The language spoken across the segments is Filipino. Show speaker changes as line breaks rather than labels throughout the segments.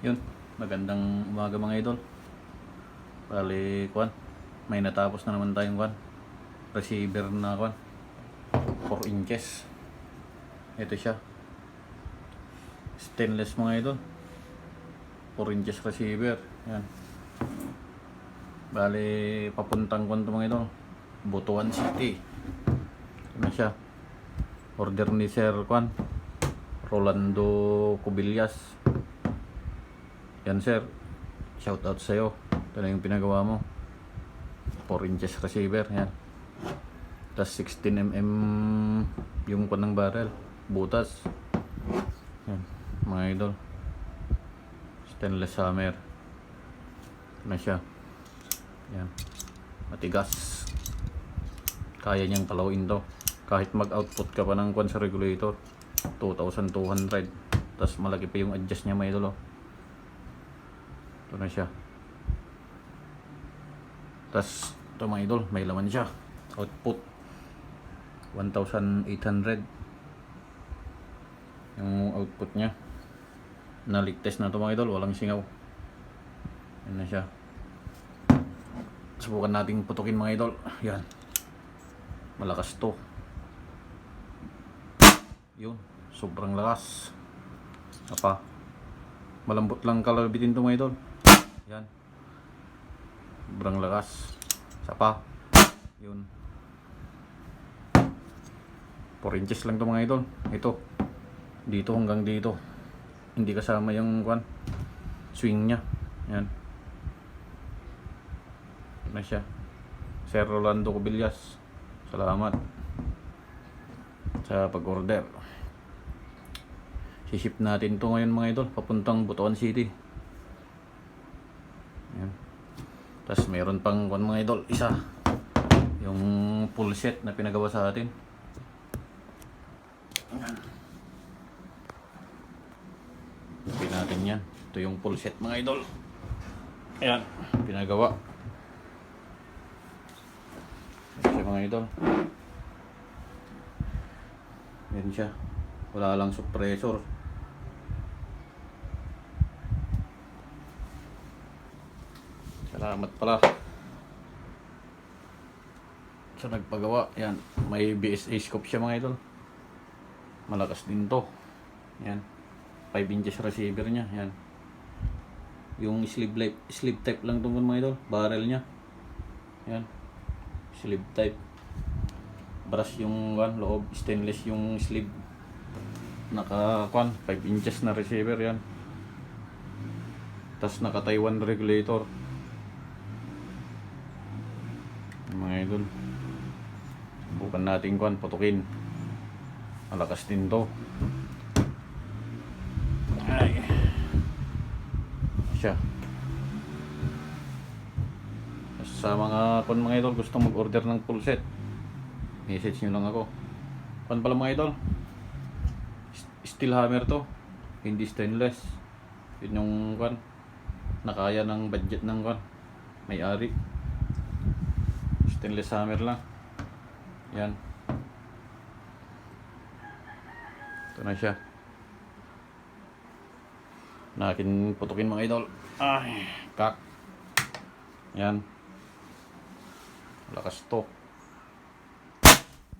Yun, magandang umaga mga idol. Bali, may natapos na naman tayong receiver na 4 inches. Ito siya. Stainless mga idol. 4 inches receiver. Yan. Bali, papuntang to mga idol. Butuan City. Ito na siya. Order ni Sir Rolando Cubillas. Yan sir, shout out sa'yo. Ito na yung pinagawa mo. 4 inches receiver, yan. Tapos 16mm yung ng barrel, butas. Yan, mga idol. Stainless hammer. Ito na siya. Yan, matigas. Kaya niyang kalawin to. Kahit mag-output ka pa ng sa regulator, 2,200. Tapos malaki pa yung adjust niya mga idol. Ito na siya. Tapos ito mga idol, may laman siya. Output 1,800 yung output niya. Naligtest na ito mga idol, walang singaw. Yan na siya. Subukan nating putukin mga idol. Yan, malakas to. Yun, sobrang lakas. Apa, malambot lang kalabitin to mga idol. Yan, sobrang lakas. Sapa, yun. 4 inches lang to mga idol. Ito, dito hanggang dito. Hindi kasama yung swing nya. Yan. Ito na siya. Sir Rolando Cubillas, salamat sa pag-order. Siship natin to ngayon mga idol, papuntang Butuan City. Yan. Tapos meron pang mga idol, isa. Yung full set na pinagawa sa atin. Yan. Ipin natin yan. Ito yung full set mga idol. Ayan, pinagawa. Ito mga idol. Yan siya. Wala lang suppressor. Salamat pala sa nagpagawa. Yan, may BSA scope siya mga idol. Malakas din to. Yan, 5 inches receiver nya. Yan, yung sleeve type lang itong mga idol. Barrel nya. Yan, sleeve type. Brass yung loob, stainless yung sleeve. Naka 5 inches na receiver yan. Tas naka Taiwan regulator. Mga idol, subukan natin putukin. Malakas din to. Ay, siya. Sa mga mga idol gustong mag-order ng full set, message nyo lang ako. Pala mga idol, steel hammer to, hindi stainless. Yun yung nakaya ng budget ng may-ari. Stainless hammer lang. Yan, ito na siya. Nakin putukin mga idol. Ay, kak. Yan, lakas to.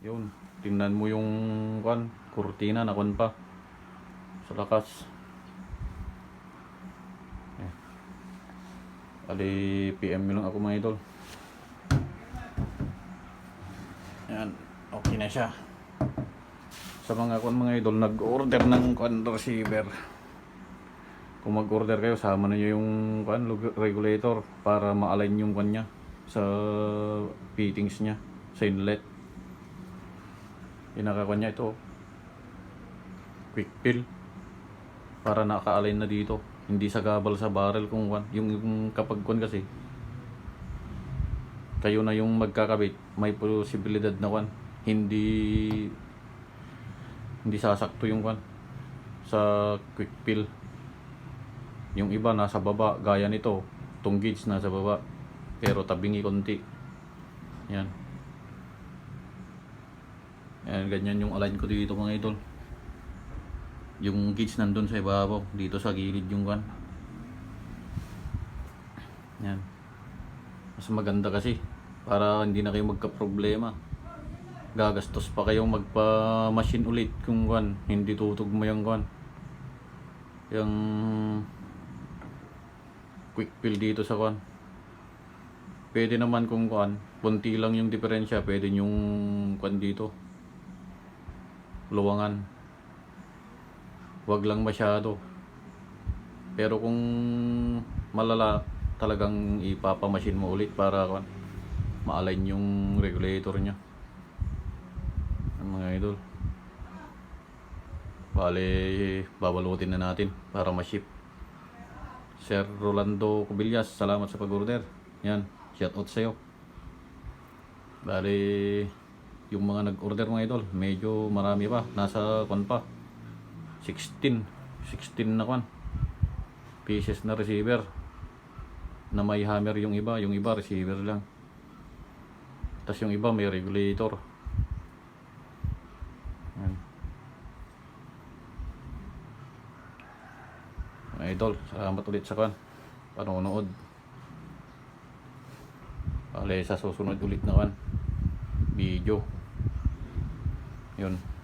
Yun, tingnan mo yung kurtina na pa sa lakas. Ali PM lang ako mga idol. Yan, okay na siya. Sa mga mga idol nag-order ng receiver, kung mag-order kayo, sama na nyo yung regulator para ma-align yung nya sa fittings nya sa inlet. Pinaka nya ito, quick fill, para naka-align na dito, hindi sa gabal sa barrel. Kung yung kapag kasi kayo na yung magkakabit, may posibilidad na hindi sasakto yung sa quick fill. Yung iba nasa baba, gaya nito, itong gauge nasa baba pero tabingi konti. Yan. Yan, ganyan yung align ko dito mga idol. Yung gauge nandun sa ibabaw, dito sa gilid yung Yan. Mas maganda kasi para hindi na kayo magka-problema. Gagastos pa kayong magpa-machine ulit kung hindi tutugma yung yung quick fill dito sa pwede naman kung konti lang yung diferensya, pwede yung dito luwangan, wag lang masyado. Pero kung malala, talagang ipapamachine mo ulit para ma-align yung regulator nya, mga idol. Bale, babalutin na natin para ma-ship. Sir Rolando Cubillas, salamat sa pag-order. Yan, shout out sa'yo. Bale, yung mga nag-order mga idol, medyo marami pa. Nasa pa 16 na pieces na receiver na may hammer. Yung iba receiver lang, tas yung iba may regulator. Yan. Mga idol, salamat ulit sa panonood. Bale, sa susunod ulit na video. Yun.